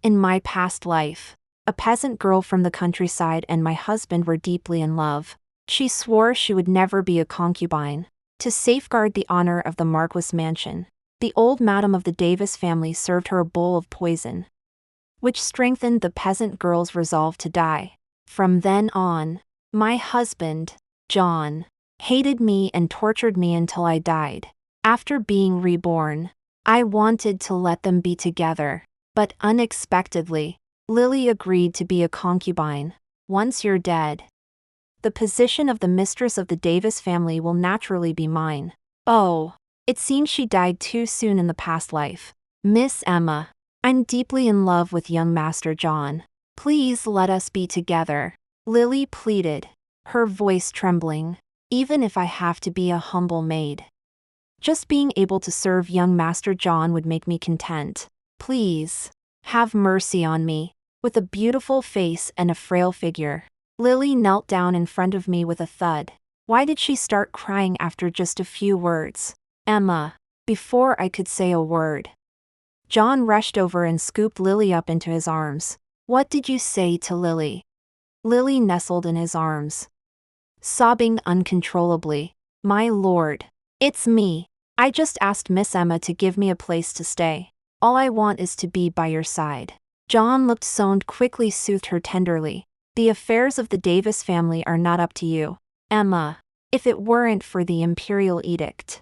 In my past life, a peasant girl from the countryside and my husband were deeply in love. She swore she would never be a concubine. To safeguard the honor of the Marquis mansion, the old madam of the Davis family served her a bowl of poison, which strengthened the peasant girl's resolve to die. From then on, my husband, John, hated me and tortured me until I died. After being reborn, I wanted to let them be together, but unexpectedly, Lily agreed to be a concubine. Once you're dead, the position of the mistress of the Davis family will naturally be mine. Oh, it seems she died too soon in the past life. Miss Emma, I'm deeply in love with young Master John. Please let us be together, Lily pleaded, her voice trembling. Even if I have to be a humble maid, just being able to serve young Master John would make me content. Please, have mercy on me. With a beautiful face and a frail figure, Lily knelt down in front of me with a thud. Why did she start crying after just a few words? Emma. Before I could say a word, John rushed over and scooped Lily up into his arms. What did you say to Lily? Lily nestled in his arms, sobbing uncontrollably. My lord, it's me. I just asked Miss Emma to give me a place to stay. All I want is to be by your side. John looked soothed, quickly soothed her tenderly. The affairs of the Davis family are not up to you, Emma. If it weren't for the imperial edict,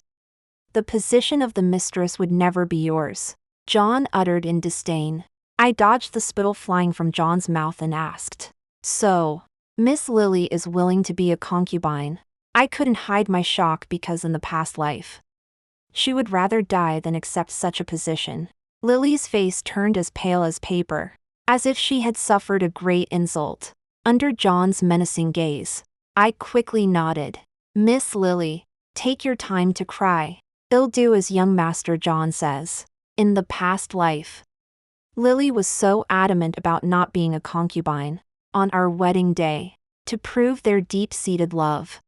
the position of the mistress would never be yours, John uttered in disdain. I dodged the spittle flying from John's mouth and asked, So, Miss Lily is willing to be a concubine? I couldn't hide my shock because in the past life, she would rather die than accept such a position. Lily's face turned as pale as paper, as if she had suffered a great insult. Under John's menacing gaze, I quickly nodded. Miss Lily, take your time to cry. They'll do as young Master John says. In the past life, Lily was so adamant about not being a concubine. On our wedding day, to prove their deep-seated love,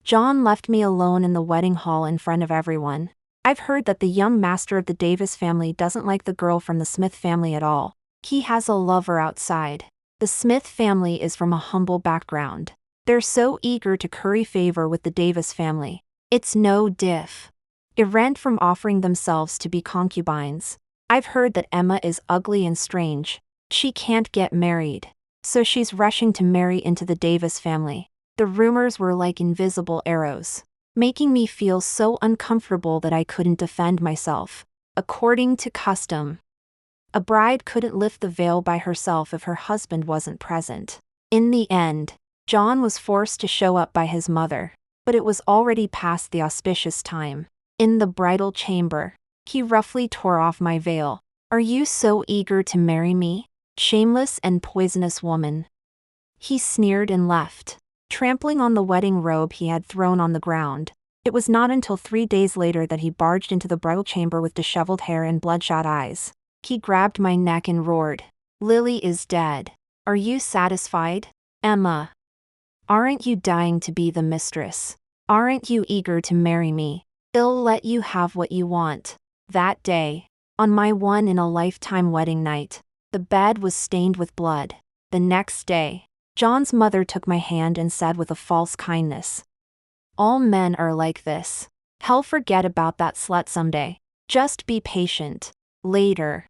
John left me alone in the wedding hall in front of everyone. I've heard that the young master of the Davis family doesn't like the girl from the Smith family at all. He has a lover outside. The Smith family is from a humble background. They're so eager to curry favor with the Davis family. It's no different from offering themselves to be concubines. I've heard that Emma is ugly and strange. She can't get married, so she's rushing to marry into the Davis family. The rumors were like invisible arrows, making me feel so uncomfortable that I couldn't defend myself. According to custom, a bride couldn't lift the veil by herself if her husband wasn't present. In the end, John was forced to show up by his mother, but it was already past the auspicious time. In the bridal chamber, he roughly tore off my veil. Are you so eager to marry me, shameless and poisonous woman? He sneered and left, trampling on the wedding robe he had thrown on the ground. It was not until 3 days later that he barged into the bridal chamber with disheveled hair and bloodshot eyes. He grabbed my neck and roared, Lily is dead. Are you satisfied, Emma? Aren't you dying to be the mistress? Aren't you eager to marry me? I'll let you have what you want. That day, on my one-in-a-lifetime wedding night, the bed was stained with blood. The next day, John's mother took my hand and said with a false kindness, all men are like this. Hell, forget about that slut someday. Just be patient. Later,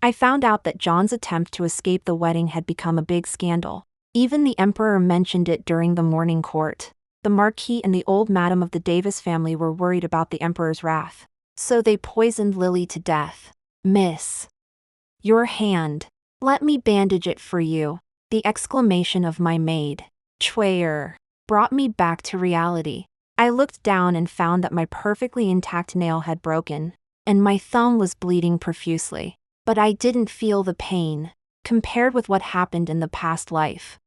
I found out that John's attempt to escape the wedding had become a big scandal. Even the emperor mentioned it during the morning court. The Marquis and the old madam of the Davis family were worried about the emperor's wrath, so they poisoned Lily to death. Miss, your hand. Let me bandage it for you. The exclamation of my maid, Chwayer, brought me back to reality. I looked down and found that my perfectly intact nail had broken, and my thumb was bleeding profusely. But I didn't feel the pain, compared with what happened in the past life.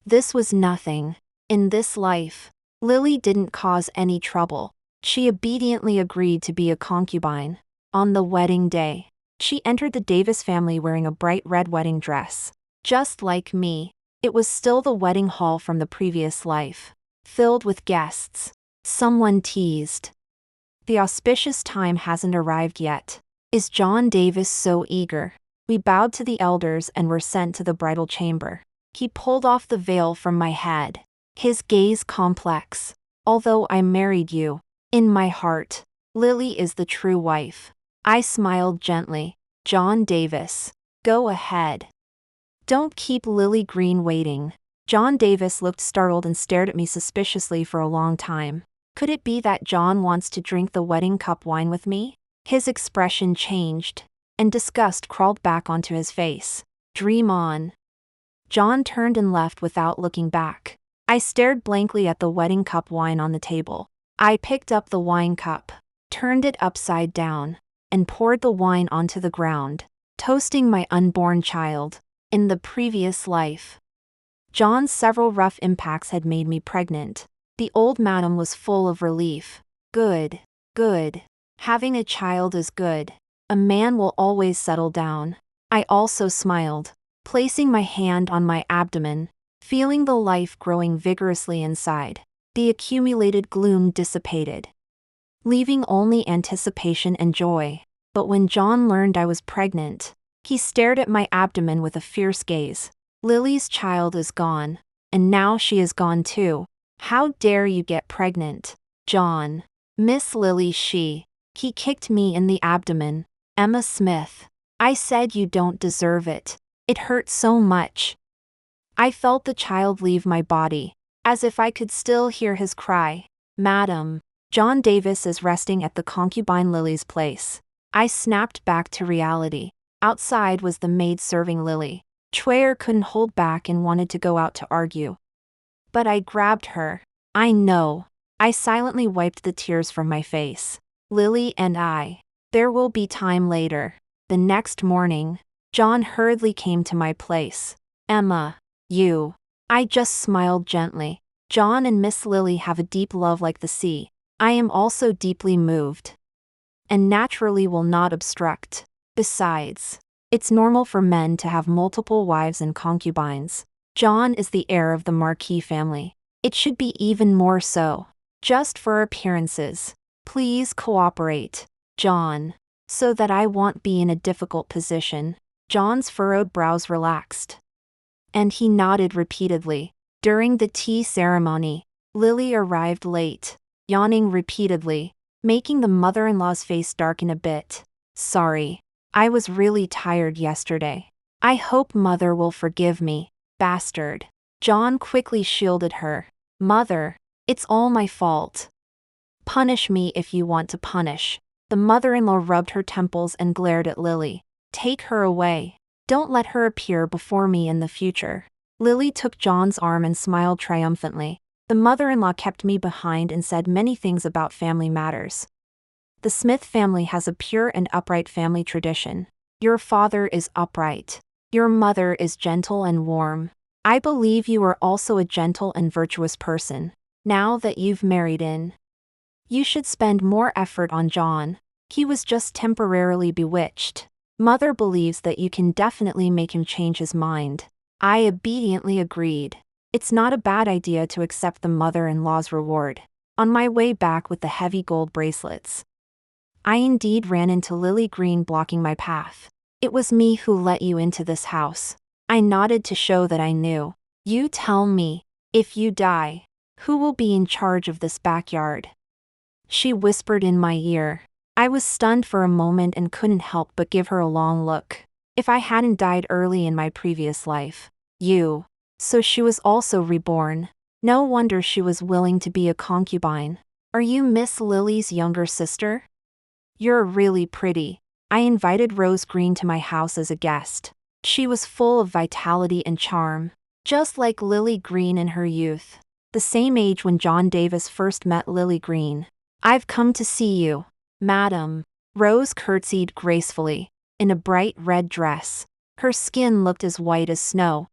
This was nothing. In this life, Lily didn't cause any trouble. She obediently agreed to be a concubine. On the wedding day, she entered the Davis family wearing a bright red wedding dress. Just like me, it was still the wedding hall from the previous life, filled with guests. Someone teased, the auspicious time hasn't arrived yet. Is John Davis so eager? We bowed to the elders and were sent to the bridal chamber. He pulled off the veil from my head. His gaze complex. Although I married you, in my heart, Lily is the true wife. I smiled gently. John Davis. Go ahead. Don't keep Lily Green waiting. John Davis looked startled and stared at me suspiciously for a long time. Could it be that John wants to drink the wedding cup wine with me? His expression changed, and disgust crawled back onto his face. Dream on. John turned and left without looking back. I stared blankly at the wedding cup wine on the table. I picked up the wine cup, turned it upside down, and poured the wine onto the ground, toasting my unborn child. In the previous life, John's several rough impacts had made me pregnant. The old madam was full of relief. Good, good. Having a child is good. A man will always settle down. I also smiled, placing my hand on my abdomen, feeling the life growing vigorously inside. The accumulated gloom dissipated, leaving only anticipation and joy. But when John learned I was pregnant, he stared at my abdomen with a fierce gaze. Lily's child is gone, and now she is gone too. How dare you get pregnant, John? Miss Lily, He kicked me in the abdomen. Emma Smith. I said you don't deserve it. It hurt so much. I felt the child leave my body, as if I could still hear his cry. Madam, John Davis is resting at the concubine Lily's place. I snapped back to reality. Outside was the maid serving Lily. Chwaer couldn't hold back and wanted to go out to argue. But I grabbed her. I know. I silently wiped the tears from my face. Lily and I. There will be time later. The next morning, John hurriedly came to my place. Emma, you. I just smiled gently. John and Miss Lily have a deep love like the sea. I am also deeply moved, and naturally will not obstruct. Besides, it's normal for men to have multiple wives and concubines. John is the heir of the Marquis family. It should be even more so. Just for appearances. Please cooperate, John, so that I won't be in a difficult position. John's furrowed brows relaxed, and he nodded repeatedly. During the tea ceremony, Lily arrived late, yawning repeatedly, making the mother-in-law's face darken a bit. Sorry, I was really tired yesterday. I hope Mother will forgive me, bastard. John quickly shielded her. Mother, it's all my fault. Punish me if you want to punish. The mother-in-law rubbed her temples and glared at Lily. Take her away. Don't let her appear before me in the future. Lily took John's arm and smiled triumphantly. The mother-in-law kept me behind and said many things about family matters. The Smith family has a pure and upright family tradition. Your father is upright. Your mother is gentle and warm. I believe you are also a gentle and virtuous person. Now that you've married in, you should spend more effort on John. He was just temporarily bewitched. Mother believes that you can definitely make him change his mind. I obediently agreed. It's not a bad idea to accept the mother-in-law's reward. On my way back with the heavy gold bracelets, I indeed ran into Lily Green blocking my path. It was me who let you into this house. I nodded to show that I knew. You tell me, if you die, who will be in charge of this backyard? She whispered in my ear. I was stunned for a moment and couldn't help but give her a long look. If I hadn't died early in my previous life. You. So she was also reborn. No wonder she was willing to be a concubine. Are you Miss Lily's younger sister? You're really pretty. I invited Rose Green to my house as a guest. She was full of vitality and charm, just like Lily Green in her youth. The same age when John Davis first met Lily Green. I've come to see you, madam. Rose curtsied gracefully, in a bright red dress. Her skin looked as white as snow,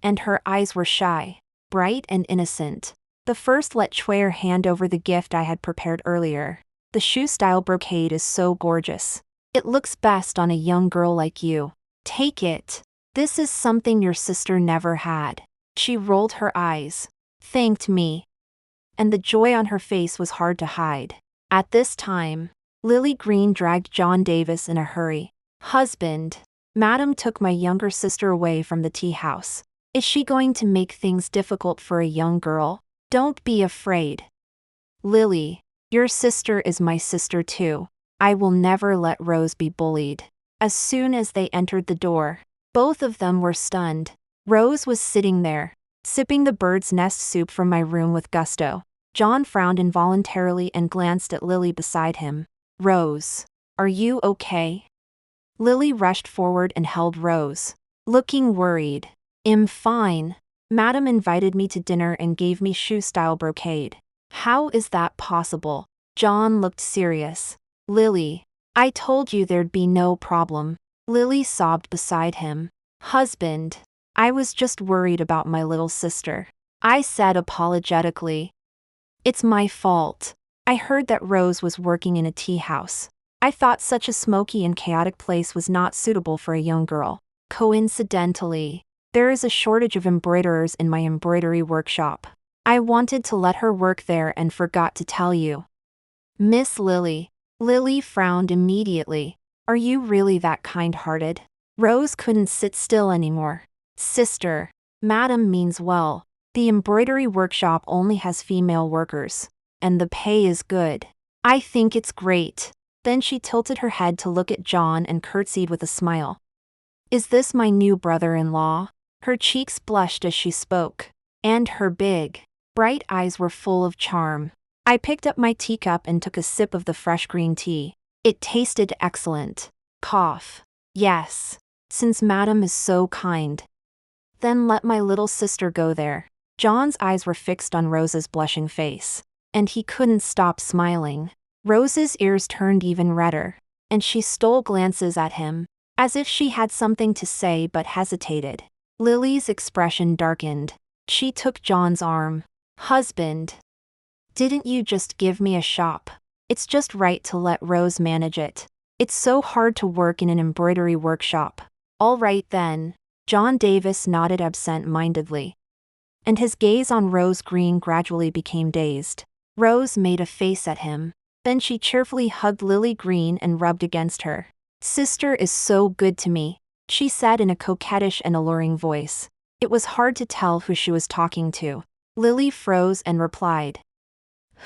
and her eyes were shy, bright and innocent. The first let Chwaer hand over the gift I had prepared earlier. The shoe-style brocade is so gorgeous. It looks best on a young girl like you. Take it. This is something your sister never had. She rolled her eyes, thanked me, and the joy on her face was hard to hide. At this time, Lily Green dragged John Davis in a hurry. Husband, Madam took my younger sister away from the tea house. Is she going to make things difficult for a young girl? Don't be afraid. Lily, your sister is my sister too. I will never let Rose be bullied. As soon as they entered the door, both of them were stunned. Rose was sitting there, sipping the bird's nest soup from my room with gusto. John frowned involuntarily and glanced at Lily beside him. Rose, are you okay? Lily rushed forward and held Rose, looking worried. I'm fine. Madam invited me to dinner and gave me shoe-style brocade. How is that possible? John looked serious. Lily, I told you there'd be no problem. Lily sobbed beside him. Husband, I was just worried about my little sister. I said apologetically. It's my fault. I heard that Rose was working in a tea house. I thought such a smoky and chaotic place was not suitable for a young girl. Coincidentally, there is a shortage of embroiderers in my embroidery workshop. I wanted to let her work there and forgot to tell you. Miss Lily. Lily frowned immediately. Are you really that kind-hearted? Rose couldn't sit still anymore. Sister, Madam means well. The embroidery workshop only has female workers, and the pay is good. I think it's great. Then she tilted her head to look at John and curtsied with a smile. Is this my new brother-in-law? Her cheeks blushed as she spoke, and her big, bright eyes were full of charm. I picked up my teacup and took a sip of the fresh green tea. It tasted excellent. Cough. Yes, since Madam is so kind. Then let my little sister go there. John's eyes were fixed on Rose's blushing face, and he couldn't stop smiling. Rose's ears turned even redder, and she stole glances at him, as if she had something to say but hesitated. Lily's expression darkened. She took John's arm. Husband, didn't you just give me a shop? It's just right to let Rose manage it. It's so hard to work in an embroidery workshop. All right then. John Davis nodded absent-mindedly, and his gaze on Rose Green gradually became dazed. Rose made a face at him. Then she cheerfully hugged Lily Green and rubbed against her. Sister is so good to me, she said in a coquettish and alluring voice. It was hard to tell who she was talking to. Lily froze and replied,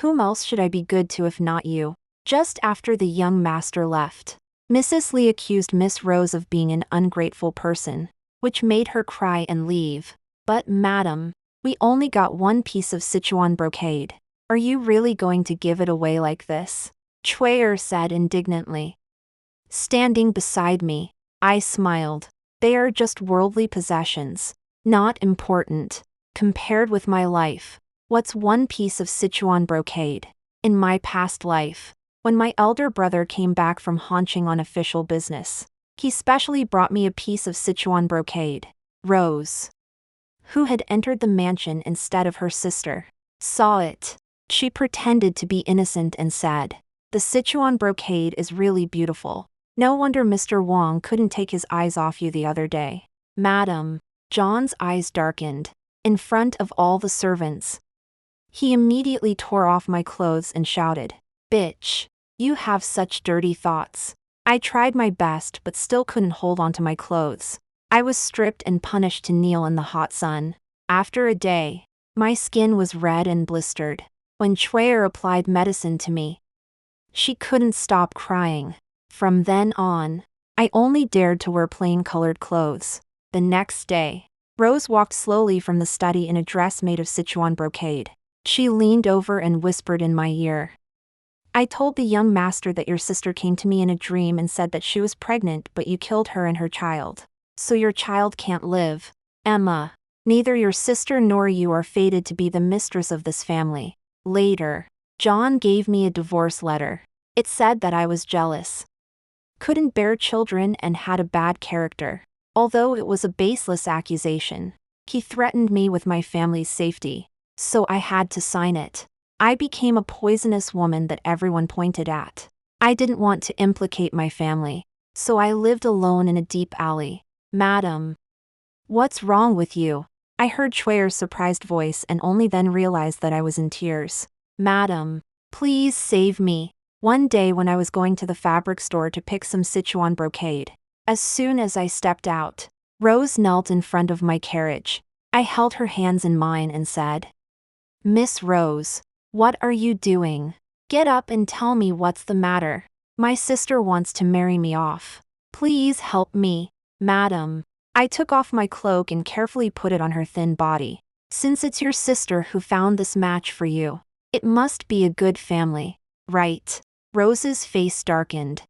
whom else should I be good to if not you? Just after the young master left, Mrs. Lee accused Miss Rose of being an ungrateful person, which made her cry and leave. But Madam, we only got one piece of Sichuan brocade. Are you really going to give it away like this? Chuyer said indignantly. Standing beside me, I smiled. They are just worldly possessions, not important. Compared with my life, what's one piece of Sichuan brocade? In my past life, when my elder brother came back from haunching on official business, he specially brought me a piece of Sichuan brocade. Rose, who had entered the mansion instead of her sister, saw it. She pretended to be innocent and said, the Sichuan brocade is really beautiful. No wonder Mr. Wong couldn't take his eyes off you the other day. Madam, John's eyes darkened. In front of all the servants. He immediately tore off my clothes and shouted, bitch, you have such dirty thoughts. I tried my best but still couldn't hold onto my clothes. I was stripped and punished to kneel in the hot sun. After a day, my skin was red and blistered. When Chuyer applied medicine to me, she couldn't stop crying. From then on, I only dared to wear plain-colored clothes. The next day, Rose walked slowly from the study in a dress made of Sichuan brocade. She leaned over and whispered in my ear. I told the young master that your sister came to me in a dream and said that she was pregnant but you killed her and her child. So your child can't live. Emma, neither your sister nor you are fated to be the mistress of this family. Later, John gave me a divorce letter. It said that I was jealous, couldn't bear children and had a bad character. Although it was a baseless accusation, he threatened me with my family's safety, so I had to sign it. I became a poisonous woman that everyone pointed at. I didn't want to implicate my family, so I lived alone in a deep alley. Madam, what's wrong with you? I heard Chuer's surprised voice and only then realized that I was in tears. Madam, please save me. One day when I was going to the fabric store to pick some Sichuan brocade, As soon as I stepped out, Rose knelt in front of my carriage. I held her hands in mine and said, "Miss Rose, what are you doing? Get up and tell me what's the matter. My sister wants to marry me off. Please help me, madam." I took off my cloak and carefully put it on her thin body. "Since it's your sister who found this match for you, it must be a good family, right?" Rose's face darkened,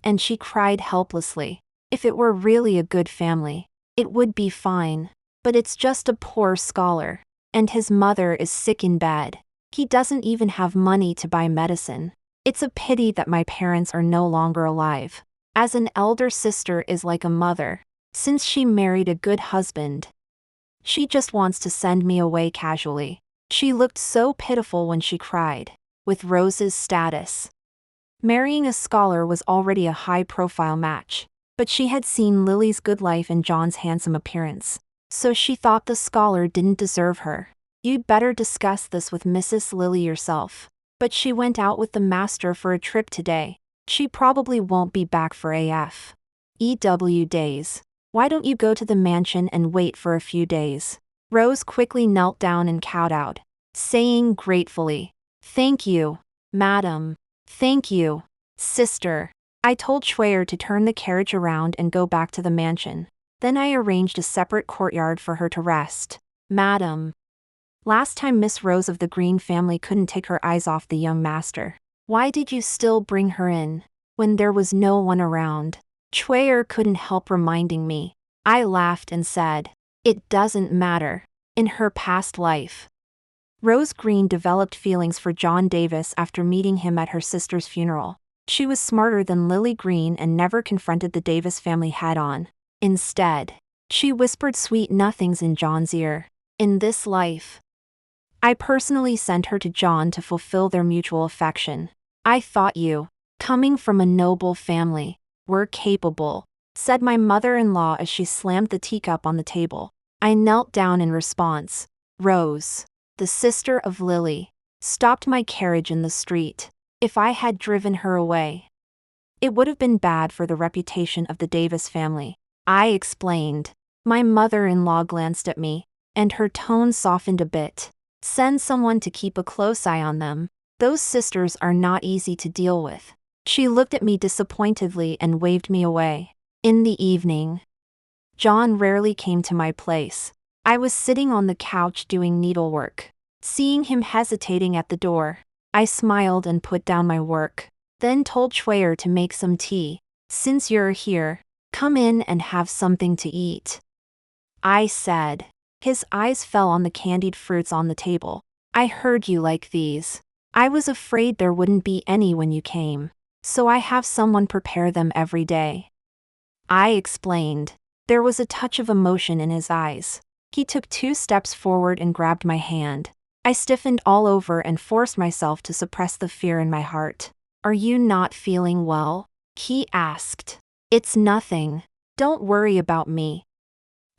and she cried helplessly. "If it were really a good family, it would be fine. But it's just a poor scholar, and his mother is sick in bed. He doesn't even have money to buy medicine. It's a pity that my parents are no longer alive, as an elder sister is like a mother, since she married a good husband. She just wants to send me away casually." She looked so pitiful when she cried. With Rose's status, marrying a scholar was already a high-profile match, but she had seen Lily's good life and John's handsome appearance, so she thought the scholar didn't deserve her. "You'd better discuss this with Mrs. Lily yourself. But she went out with the master for a trip today. She probably won't be back for EW days. Why don't you go to the mansion and wait for a few days?" Rose quickly knelt down and kowtowed, saying gratefully, "Thank you, madam. Thank you, sister." I told Schweyer to turn the carriage around and go back to the mansion. Then I arranged a separate courtyard for her to rest. "Madam, last time Miss Rose of the Green family couldn't take her eyes off the young master. Why did you still bring her in, when there was no one around?" Schweyer couldn't help reminding me. I laughed and said, "It doesn't matter. In her past life, Rose Green developed feelings for John Davis after meeting him at her sister's funeral. She was smarter than Lily Green and never confronted the Davis family head-on. Instead, she whispered sweet nothings in John's ear. In this life, I personally sent her to John to fulfill their mutual affection. I thought you, coming from a noble family, were capable," said my mother-in-law as she slammed the teacup on the table. I knelt down in response. Rose, the sister of Lily, stopped my carriage in the street. If I had driven her away, it would have been bad for the reputation of the Davis family, I explained. My mother-in-law glanced at me, and her tone softened a bit. "Send someone to keep a close eye on them. Those sisters are not easy to deal with." She looked at me disappointedly and waved me away. In the evening, John rarely came to my place. I was sitting on the couch doing needlework. Seeing him hesitating at the door, I smiled and put down my work, then told Schweyer to make some tea. "Since you're here, come in and have something to eat," I said. His eyes fell on the candied fruits on the table. "I heard you like these. I was afraid there wouldn't be any when you came, so I have someone prepare them every day," I explained. There was a touch of emotion in his eyes. He took 2 steps forward and grabbed my hand. I stiffened all over and forced myself to suppress the fear in my heart. "Are you not feeling well?" he asked. "It's nothing. Don't worry about me,"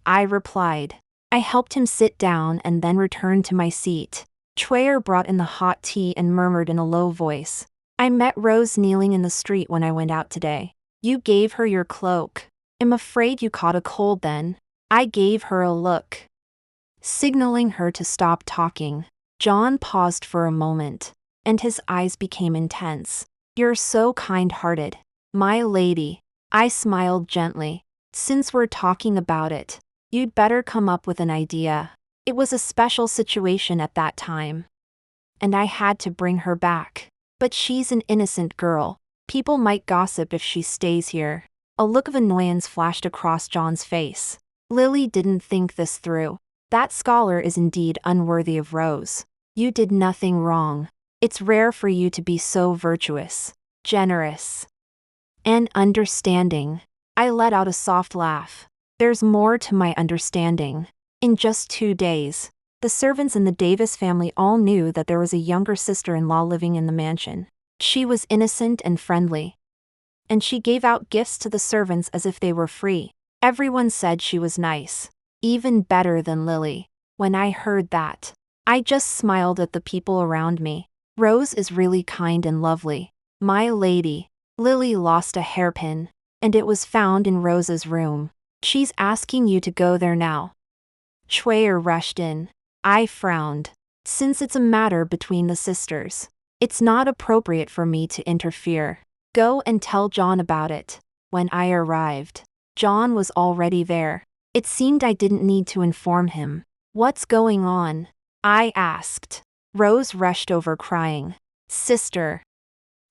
I replied. I helped him sit down and then returned to my seat. Schweyer brought in the hot tea and murmured in a low voice, "I met Rose kneeling in the street when I went out today. You gave her your cloak. I'm afraid you caught a cold then." I gave her a look, signaling her to stop talking. John paused for a moment, and his eyes became intense. "You're so kind-hearted, my lady," I smiled gently. "Since we're talking about it, you'd better come up with an idea." It was a special situation at that time, and I had to bring her back. "But she's an innocent girl. People might gossip if she stays here." A look of annoyance flashed across John's face. Lily didn't think this through. "That scholar is indeed unworthy of Rose. You did nothing wrong. It's rare for you to be so virtuous, generous, and understanding." I let out a soft laugh. "There's more to my understanding." In just 2 days, the servants in the Davis family all knew that there was a younger sister-in-law living in the mansion. She was innocent and friendly, and she gave out gifts to the servants as if they were free. Everyone said she was nice, even better than Lily. When I heard that, I just smiled at the people around me. "Rose is really kind and lovely, my lady." Lily lost a hairpin. and it was found in Rose's room. She's asking you to go there now. Chuyer rushed in. I frowned. Since it's a matter between the sisters, it's not appropriate for me to interfere. Go and tell John about it. When I arrived, John was already there. It seemed I didn't need to inform him. What's going on? I asked. Rose rushed over crying. Sister.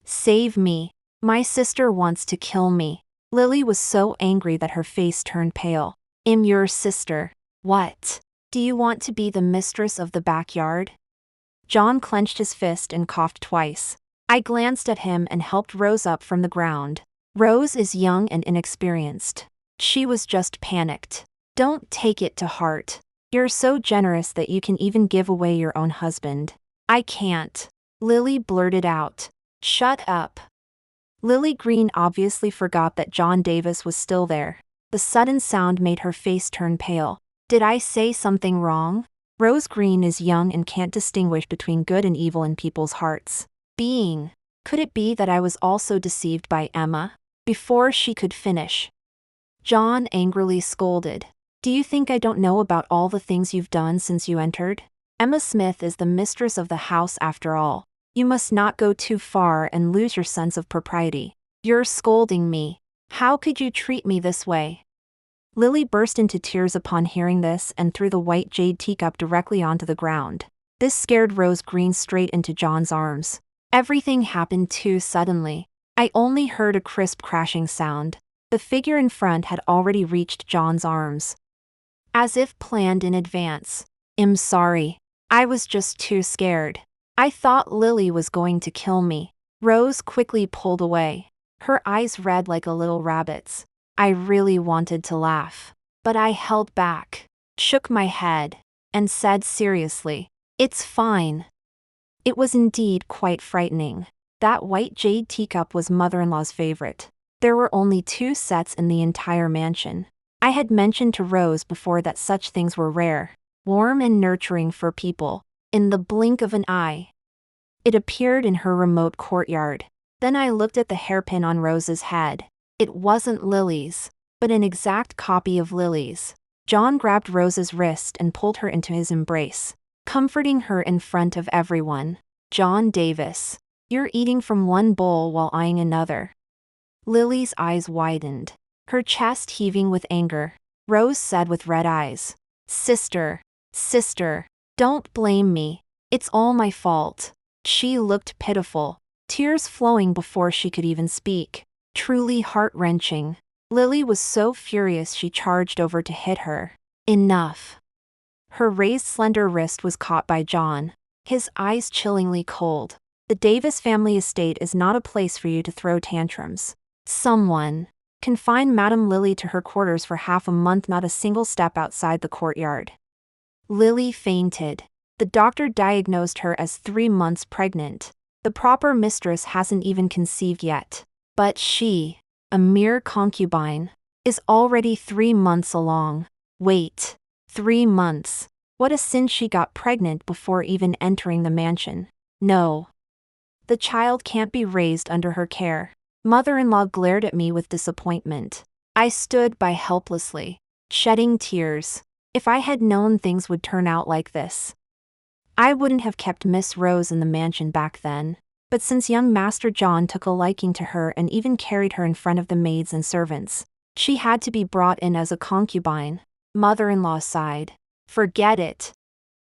Save me. My sister wants to kill me. Lily was so angry that her face turned pale. I'm your sister. What? Do you want to be the mistress of the backyard? John clenched his fist and coughed twice. I glanced at him and helped Rose up from the ground. Rose is young and inexperienced. She was just panicked. Don't take it to heart. You're so generous that you can even give away your own husband. I can't. Lily blurted out. Shut up. Lily Green obviously forgot that John Davis was still there. The sudden sound made her face turn pale. Did I say something wrong? Rose Green is young and can't distinguish between good and evil in people's hearts. Could it be that I was also deceived by Emma? Before she could finish, John angrily scolded. Do you think I don't know about all the things you've done since you entered? Emma Smith is the mistress of the house after all. You must not go too far and lose your sense of propriety. You're scolding me. How could you treat me this way? Lily burst into tears upon hearing this and threw the white jade teacup directly onto the ground. This scared Rose Green straight into John's arms. Everything happened too suddenly. I only heard a crisp crashing sound. The figure in front had already reached John's arms. As if planned in advance. I'm sorry. I was just too scared. I thought Lily was going to kill me. Rose quickly pulled away. Her eyes red like a little rabbit's. I really wanted to laugh, but I held back, shook my head, and said seriously, "It's fine." It was indeed quite frightening. That white jade teacup was mother-in-law's favorite. There were only 2 sets in the entire mansion. I had mentioned to Rose before that such things were rare, warm and nurturing for people. In the blink of an eye, it appeared in her remote courtyard. Then I looked at the hairpin on Rose's head. It wasn't Lily's, but an exact copy of Lily's. John grabbed Rose's wrist and pulled her into his embrace, comforting her in front of everyone. John Davis, you're eating from one bowl while eyeing another. Lily's eyes widened, her chest heaving with anger. Rose said with red eyes, Sister, don't blame me. It's all my fault." She looked pitiful, tears flowing before she could even speak. Truly heart-wrenching. Lily was so furious she charged over to hit her. Enough. Her raised slender wrist was caught by John, his eyes chillingly cold. The Davis family estate is not a place for you to throw tantrums. Someone confine Madame Lily to her quarters for half a month, not a single step outside the courtyard. Lily fainted. The doctor diagnosed her as 3 months pregnant. The proper mistress hasn't even conceived yet. But she, a mere concubine, is already 3 months along. Wait, 3 months. What a sin she got pregnant before even entering the mansion. No. The child can't be raised under her care. Mother-in-law glared at me with disappointment. I stood by helplessly, shedding tears. If I had known things would turn out like this, I wouldn't have kept Miss Rose in the mansion back then. But since young Master John took a liking to her and even carried her in front of the maids and servants, she had to be brought in as a concubine. Mother-in-law sighed. Forget it.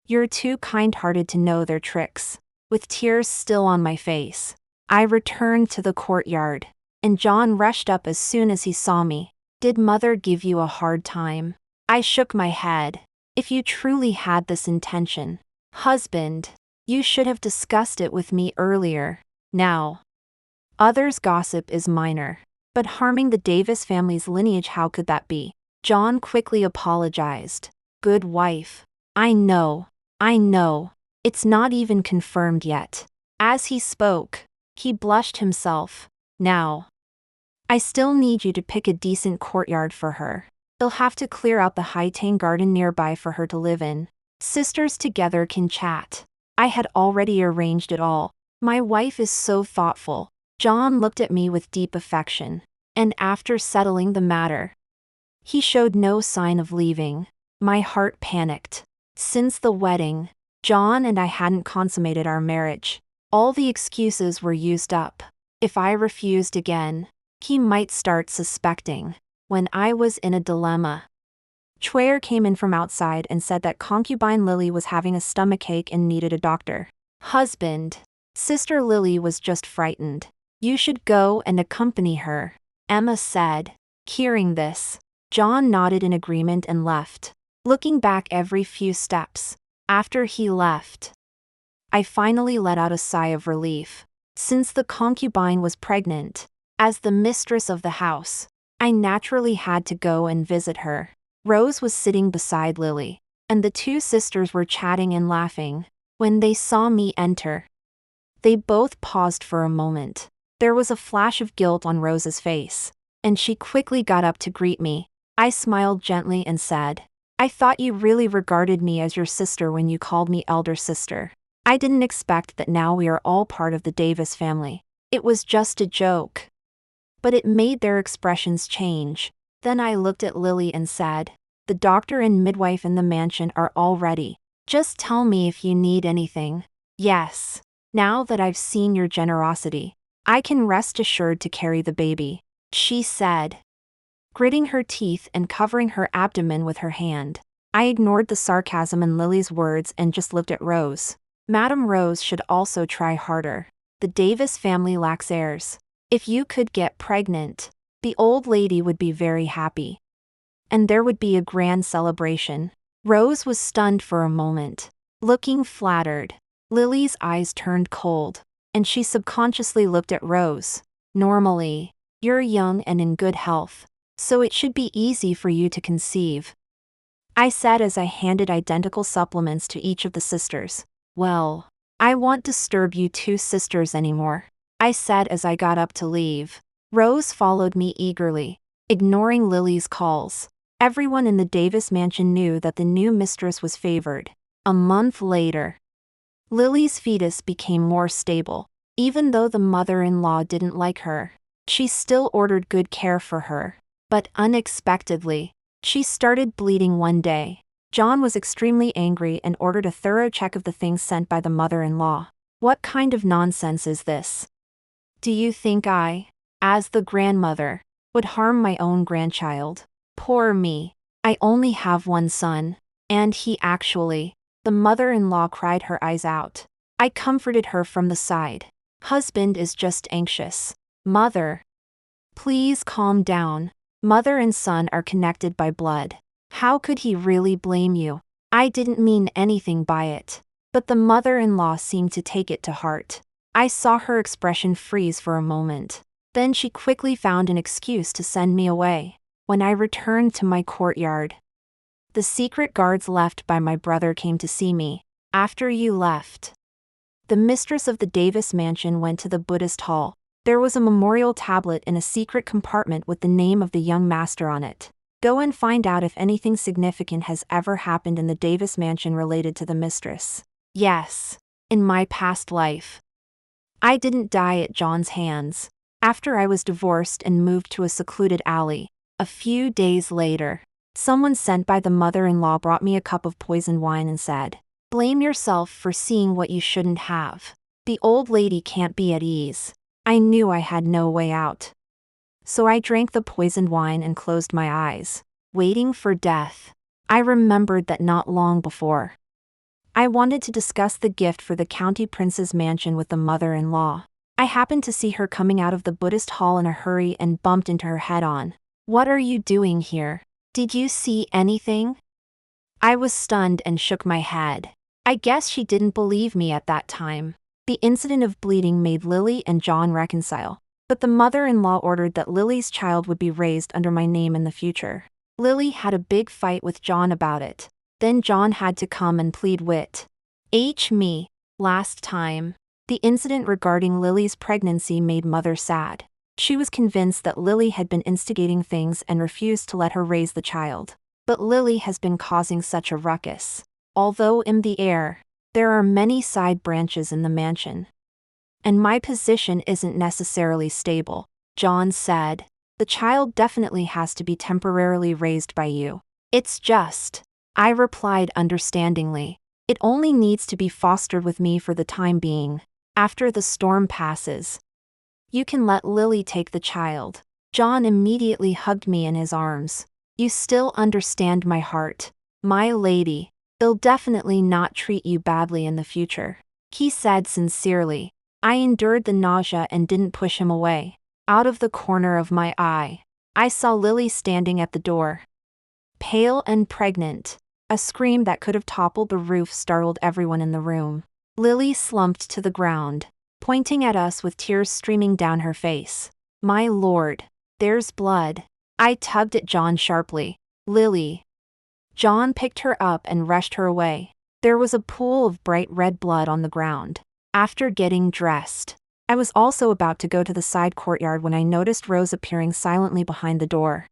You're too kind-hearted to know their tricks. With tears still on my face, I returned to the courtyard, and John rushed up as soon as he saw me. Did Mother give you a hard time? I shook my head. If you truly had this intention, husband, you should have discussed it with me earlier. Now, others' gossip is minor, but harming the Davis family's lineage, how could that be? John quickly apologized. Good wife. I know. It's not even confirmed yet. As he spoke, he blushed himself. Now, I still need you to pick a decent courtyard for her. They'll have to clear out the high-tang garden nearby for her to live in. Sisters together can chat. I had already arranged it all. My wife is so thoughtful. John looked at me with deep affection. And after settling the matter, he showed no sign of leaving. My heart panicked. Since the wedding, John and I hadn't consummated our marriage. All the excuses were used up. If I refused again, he might start suspecting. When I was in a dilemma, Chwaer came in from outside and said that concubine Lily was having a stomachache and needed a doctor. Husband, Sister Lily was just frightened. You should go and accompany her, Emma said. Hearing this, John nodded in agreement and left, looking back every few steps. After he left, I finally let out a sigh of relief. Since the concubine was pregnant, as the mistress of the house, I naturally had to go and visit her. Rose was sitting beside Lily, and the two sisters were chatting and laughing. When they saw me enter, they both paused for a moment. There was a flash of guilt on Rose's face, and she quickly got up to greet me. I smiled gently and said, I thought you really regarded me as your sister when you called me elder sister. I didn't expect that now we are all part of the Davis family. It was just a joke. But it made their expressions change. Then I looked at Lily and said, the doctor and midwife in the mansion are all ready. Just tell me if you need anything. Yes. Now that I've seen your generosity, I can rest assured to carry the baby, she said, gritting her teeth and covering her abdomen with her hand. I ignored the sarcasm in Lily's words and just looked at Rose. Madame Rose should also try harder. The Davis family lacks heirs. If you could get pregnant, the old lady would be very happy. And there would be a grand celebration. Rose was stunned for a moment, looking flattered. Lily's eyes turned cold, and she subconsciously looked at Rose. Normally, you're young and in good health, so it should be easy for you to conceive, I said as I handed identical supplements to each of the sisters. Well, I won't disturb you two sisters anymore, I said as I got up to leave. Rose followed me eagerly, ignoring Lily's calls. Everyone in the Davis mansion knew that the new mistress was favored. A month later, Lily's fetus became more stable. Even though the mother-in-law didn't like her, she still ordered good care for her. But unexpectedly, she started bleeding one day. John was extremely angry and ordered a thorough check of the things sent by the mother-in-law. What kind of nonsense is this? Do you think I, as the grandmother, would harm my own grandchild? Poor me. I only have one son, and he actually... The mother-in-law cried her eyes out. I comforted her from the side. Husband is just anxious. Mother, please calm down. Mother and son are connected by blood. How could he really blame you? I didn't mean anything by it. But the mother-in-law seemed to take it to heart. I saw her expression freeze for a moment. Then she quickly found an excuse to send me away. When I returned to my courtyard, the secret guards left by my brother came to see me. After you left, the mistress of the Davis mansion went to the Buddhist hall. There was a memorial tablet in a secret compartment with the name of the young master on it. Go and find out if anything significant has ever happened in the Davis mansion related to the mistress. Yes, in my past life, I didn't die at John's hands. After I was divorced and moved to a secluded alley, a few days later, someone sent by the mother-in-law brought me a cup of poisoned wine and said, blame yourself for seeing what you shouldn't have. The old lady can't be at ease. I knew I had no way out. So I drank the poisoned wine and closed my eyes, waiting for death. I remembered that not long before, I wanted to discuss the gift for the county prince's mansion with the mother-in-law. I happened to see her coming out of the Buddhist hall in a hurry and bumped into her head-on. What are you doing here? Did you see anything? I was stunned and shook my head. I guess she didn't believe me at that time. The incident of bleeding made Lily and John reconcile, but the mother-in-law ordered that Lily's child would be raised under my name in the future. Lily had a big fight with John about it. Then John had to come and plead with me. Last time, the incident regarding Lily's pregnancy made Mother sad. She was convinced that Lily had been instigating things and refused to let her raise the child. But Lily has been causing such a ruckus. Although in the air, there are many side branches in the mansion, and my position isn't necessarily stable, John said. The child definitely has to be temporarily raised by you. It's just, I replied understandingly. It only needs to be fostered with me for the time being. After the storm passes, you can let Lily take the child. John immediately hugged me in his arms. You still understand my heart, my lady. They'll definitely not treat you badly in the future, he said sincerely. I endured the nausea and didn't push him away. Out of the corner of my eye, I saw Lily standing at the door, pale and pregnant. A scream that could have toppled the roof startled everyone in the room. Lily slumped to the ground, pointing at us with tears streaming down her face. My lord, there's blood. I tugged at John sharply. Lily. John picked her up and rushed her away. There was a pool of bright red blood on the ground. After getting dressed, I was also about to go to the side courtyard when I noticed Rose appearing silently behind the door.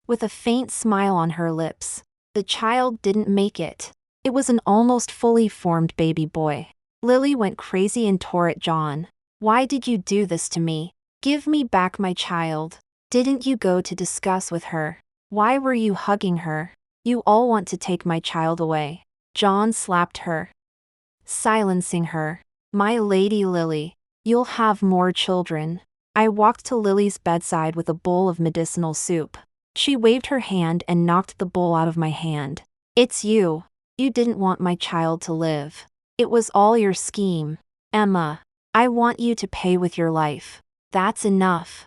With a faint smile on her lips, the child didn't make it. It was an almost fully formed baby boy. Lily went crazy and tore at John. Why did you do this to me? Give me back my child. Didn't you go to discuss with her? Why were you hugging her? You all want to take my child away. John slapped her, silencing her. My lady Lily, you'll have more children. I walked to Lily's bedside with a bowl of medicinal soup. She waved her hand and knocked the bowl out of my hand. It's you. You didn't want my child to live. It was all your scheme. Emma, I want you to pay with your life. That's enough.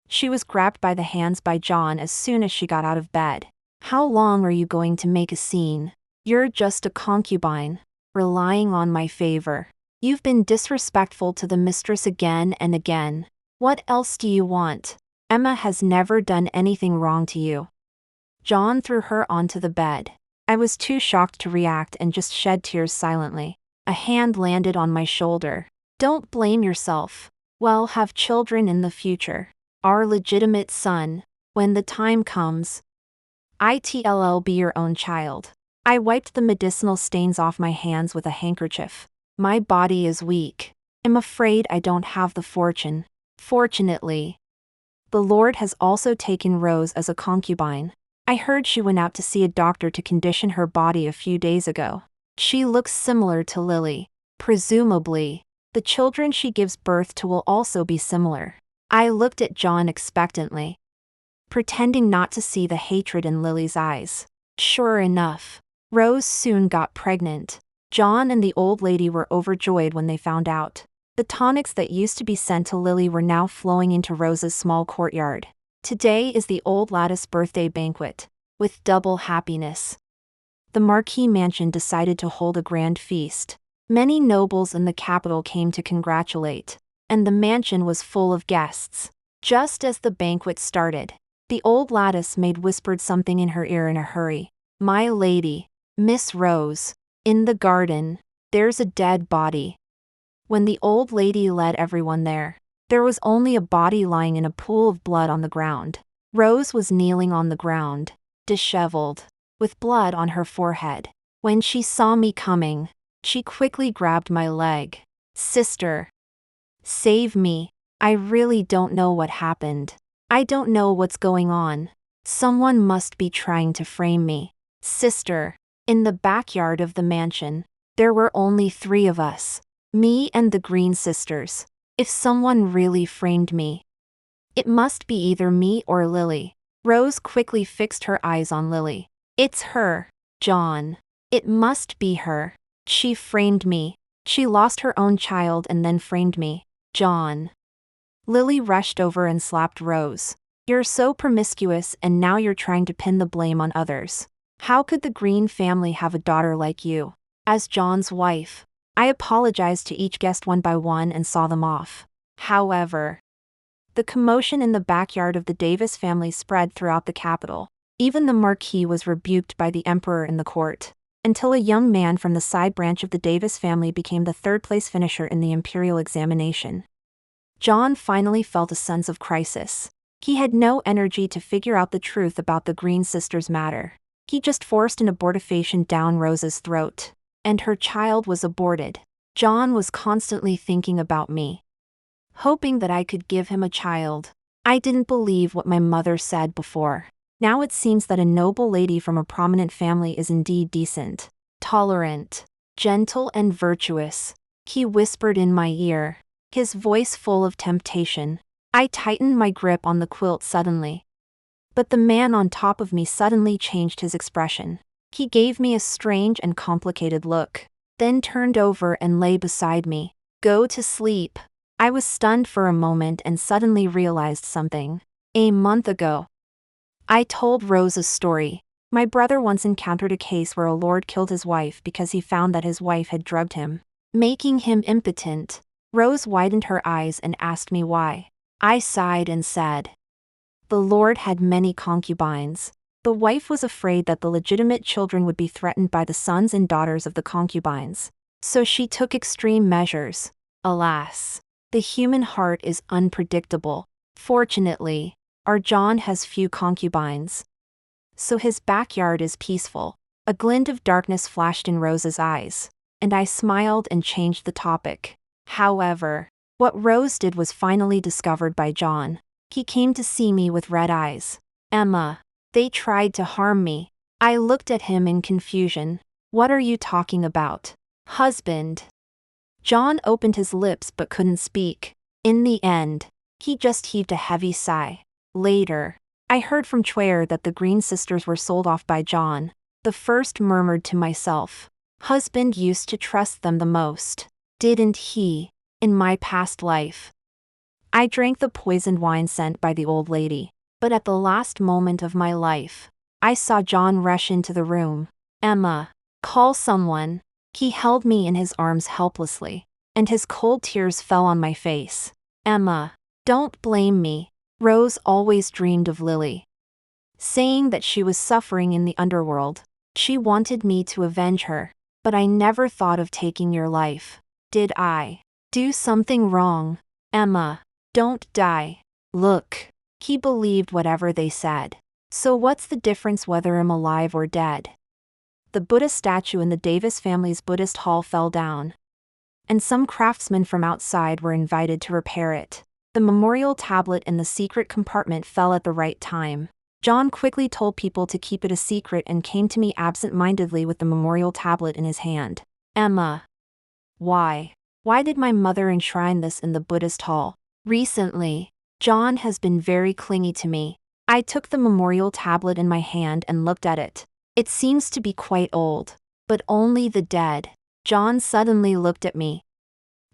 She was grabbed by the hands by John as soon as she got out of bed. How long are you going to make a scene? You're just a concubine, relying on my favor. You've been disrespectful to the mistress again and again. What else do you want? Emma has never done anything wrong to you. John threw her onto the bed. I was too shocked to react and just shed tears silently. A hand landed on my shoulder. Don't blame yourself. We'll have children in the future. Our legitimate son. When the time comes, it'll be your own child. I wiped the medicinal stains off my hands with a handkerchief. My body is weak. I'm afraid I don't have the fortune. Fortunately, the Lord has also taken Rose as a concubine. I heard she went out to see a doctor to condition her body a few days ago. She looks similar to Lily. Presumably, the children she gives birth to will also be similar. I looked at John expectantly, pretending not to see the hatred in Lily's eyes. Sure enough, Rose soon got pregnant. John and the old lady were overjoyed when they found out. The tonics that used to be sent to Lily were now flowing into Rose's small courtyard. Today is the old lattice birthday banquet, with double happiness. The Marquis mansion decided to hold a grand feast. Many nobles in the capital came to congratulate, and the mansion was full of guests. Just as the banquet started, the old lattice maid whispered something in her ear in a hurry. My lady, Miss Rose, in the garden, there's a dead body. When the old lady led everyone there was only a body lying in a pool of blood on the ground. Rose was kneeling on the ground, disheveled, with blood on her forehead. When she saw me coming, she quickly grabbed my leg. Sister, save me. I really don't know what happened. I don't know what's going on. Someone must be trying to frame me. Sister, in the backyard of the mansion, there were only 3 of us. Me and the Green sisters. If someone really framed me, it must be either me or Lily. Rose quickly fixed her eyes on Lily. It's her, John. It must be her. She framed me. She lost her own child and then framed me. John. Lily rushed over and slapped Rose. You're so promiscuous and now you're trying to pin the blame on others. How could the Green family have a daughter like you? As John's wife, I apologized to each guest one by one and saw them off. However, the commotion in the backyard of the Davis family spread throughout the capital. Even the Marquis was rebuked by the Emperor in the court, until a young man from the side branch of the Davis family became the 3rd-place finisher in the imperial examination. John finally felt a sense of crisis. He had no energy to figure out the truth about the Green sisters' matter. He just forced an abortifacient down Rose's throat, and her child was aborted. John was constantly thinking about me, hoping that I could give him a child. I didn't believe what my mother said before. Now it seems that a noble lady from a prominent family is indeed decent, tolerant, gentle and virtuous. He whispered in my ear, his voice full of temptation. I tightened my grip on the quilt suddenly. But the man on top of me suddenly changed his expression. He gave me a strange and complicated look, then turned over and lay beside me. Go to sleep. I was stunned for a moment and suddenly realized something. A month ago, I told Rose a story. My brother once encountered a case where a lord killed his wife because he found that his wife had drugged him, making him impotent. Rose widened her eyes and asked me why. I sighed and said, the lord had many concubines. The wife was afraid that the legitimate children would be threatened by the sons and daughters of the concubines, so she took extreme measures. Alas, the human heart is unpredictable. Fortunately, our John has few concubines, so his backyard is peaceful. A glint of darkness flashed in Rose's eyes, and I smiled and changed the topic. However, what Rose did was finally discovered by John. He came to see me with red eyes. Emma, they tried to harm me. I looked at him in confusion. What are you talking about? Husband. John opened his lips but couldn't speak. In the end, he just heaved a heavy sigh. Later, I heard from Chwer that the Green sisters were sold off by John. The first murmured to myself, husband used to trust them the most, didn't he, in my past life? I drank the poisoned wine sent by the old lady, but at the last moment of my life, I saw John rush into the room. Emma, call someone. He held me in his arms helplessly, and his cold tears fell on my face. Emma, don't blame me. Rose always dreamed of Lily, saying that she was suffering in the underworld. She wanted me to avenge her, but I never thought of taking your life. Did I do something wrong? Emma, don't die. Look, he believed whatever they said. So what's the difference whether I'm alive or dead? The Buddha statue in the Davis family's Buddhist hall fell down, and some craftsmen from outside were invited to repair it. The memorial tablet in the secret compartment fell at the right time. John quickly told people to keep it a secret and came to me absent-mindedly with the memorial tablet in his hand. Emma. Why? Why did my mother enshrine this in the Buddhist hall? Recently, John has been very clingy to me. I took the memorial tablet in my hand and looked at it. It seems to be quite old, but only the dead. John suddenly looked at me,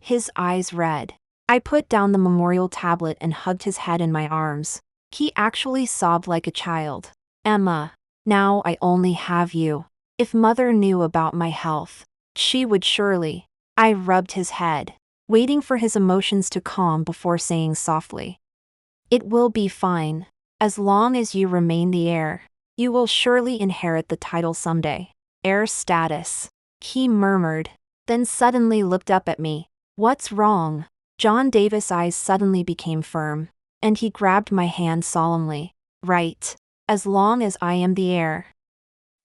his eyes red. I put down the memorial tablet and hugged his head in my arms. He actually sobbed like a child. Emma, now I only have you. If mother knew about my health, she would surely. I rubbed his head, waiting for his emotions to calm before saying softly, it will be fine. As long as you remain the heir, you will surely inherit the title someday. Heir status. He murmured, then suddenly looked up at me. What's wrong? John Davis' eyes suddenly became firm, and he grabbed my hand solemnly. Right. As long as I am the heir,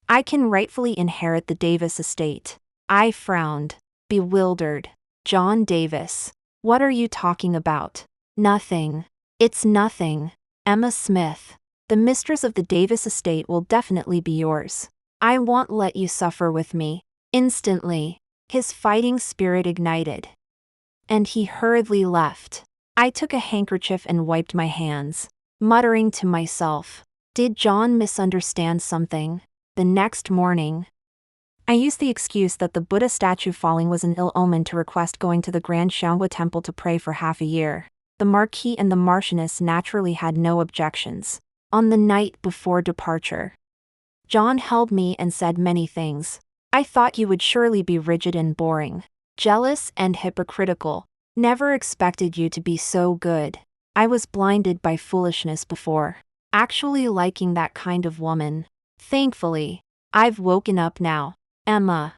I can rightfully inherit the Davis estate. I frowned, bewildered. John Davis. What are you talking about? Nothing. It's nothing. Emma Smith. The mistress of the Davis estate will definitely be yours. I won't let you suffer with me. Instantly, his fighting spirit ignited, and he hurriedly left. I took a handkerchief and wiped my hands, muttering to myself, did John misunderstand something? The next morning, I used the excuse that the Buddha statue falling was an ill omen to request going to the Grand Xianghua temple to pray for half a year. The Marquis and the Marchioness naturally had no objections. On the night before departure, John held me and said many things. I thought you would surely be rigid and boring, jealous and hypocritical. Never expected you to be so good. I was blinded by foolishness before, actually liking that kind of woman. Thankfully, I've woken up now. Emma.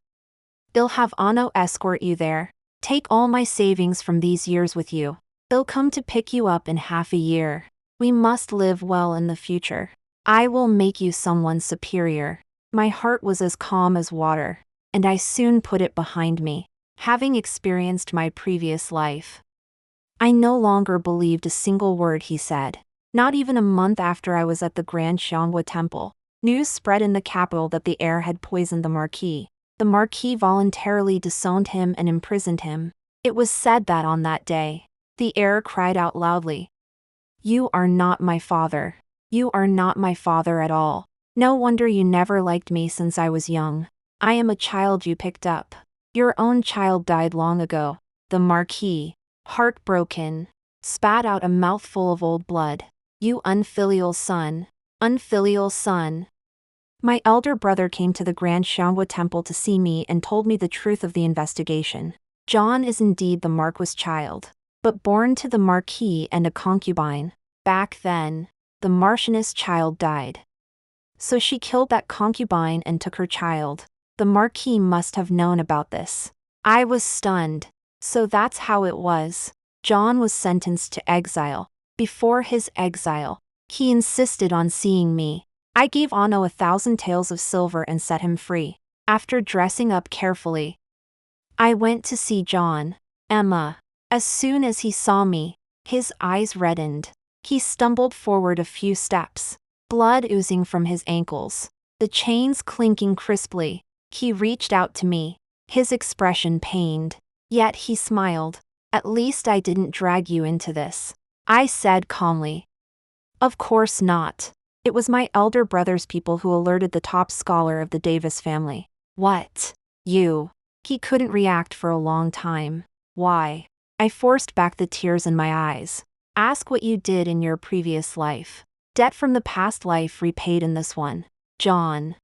They'll have Anno escort you there. Take all my savings from these years with you. They'll come to pick you up in half a year. We must live well in the future. I will make you someone superior. My heart was as calm as water, and I soon put it behind me. Having experienced my previous life, I no longer believed a single word he said. Not even a month after I was at the Grand Xianghua Temple, news spread in the capital that the heir had poisoned the Marquis. The Marquis voluntarily disowned him and imprisoned him. It was said that on that day, the heir cried out loudly, "You are not my father. You are not my father at all. No wonder you never liked me since I was young. I am a child you picked up. Your own child died long ago." The Marquis, heartbroken, spat out a mouthful of old blood. "You unfilial son. Unfilial son." My elder brother came to the Grand Xianghua Temple to see me and told me the truth of the investigation. John is indeed the Marquis' child, but born to the Marquis and a concubine. Back then, the Marchioness' child died. So she killed that concubine and took her child. The Marquis must have known about this. I was stunned. So that's how it was. John was sentenced to exile. Before his exile, he insisted on seeing me. I gave Anno 1,000 taels of silver and set him free. After dressing up carefully, I went to see John. Emma. As soon as he saw me, his eyes reddened. He stumbled forward a few steps, blood oozing from his ankles, the chains clinking crisply. He reached out to me, his expression pained. Yet he smiled. "At least I didn't drag you into this," I said calmly. "Of course not. It was my elder brother's people who alerted the top scholar of the Davis family." "What? You?" He couldn't react for a long time. "Why?" I forced back the tears in my eyes. "Ask what you did in your previous life. Debt from the past life repaid in this one. John.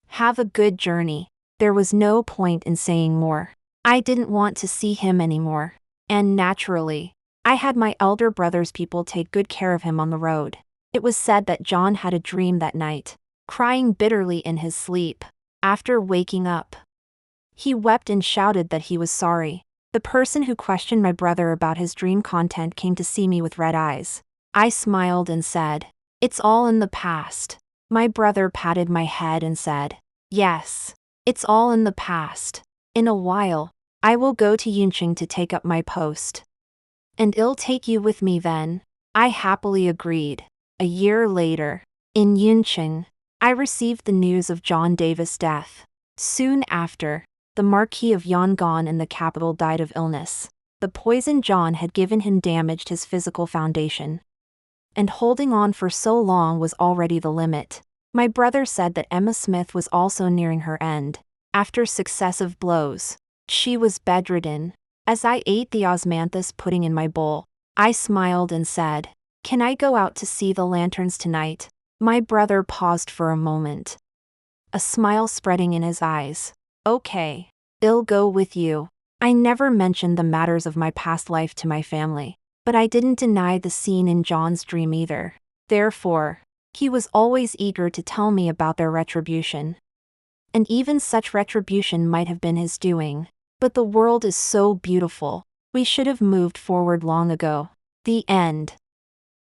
Have a good journey." There was no point in saying more. I didn't want to see him anymore. And naturally, I had my elder brother's people take good care of him on the road. It was said that John had a dream that night, crying bitterly in his sleep. After waking up, he wept and shouted that he was sorry. The person who questioned my brother about his dream content came to see me with red eyes. I smiled and said, "It's all in the past." My brother patted my head and said, "Yes, it's all in the past. In a while, I will go to Yunqing to take up my post. And I'll take you with me then." I happily agreed. A year later, in Yunqing, I received the news of John Davis' death. Soon after, the Marquis of Yangon in the capital died of illness. The poison John had given him damaged his physical foundation. And holding on for so long was already the limit. My brother said that Emma Smith was also nearing her end. After successive blows, she was bedridden. As I ate the osmanthus pudding in my bowl, I smiled and said, "Can I go out to see the lanterns tonight?" My brother paused for a moment, a smile spreading in his eyes. "Okay, I'll go with you." I never mentioned the matters of my past life to my family, but I didn't deny the scene in John's dream either. Therefore, he was always eager to tell me about their retribution. And even such retribution might have been his doing. But the world is so beautiful. We should have moved forward long ago. The end.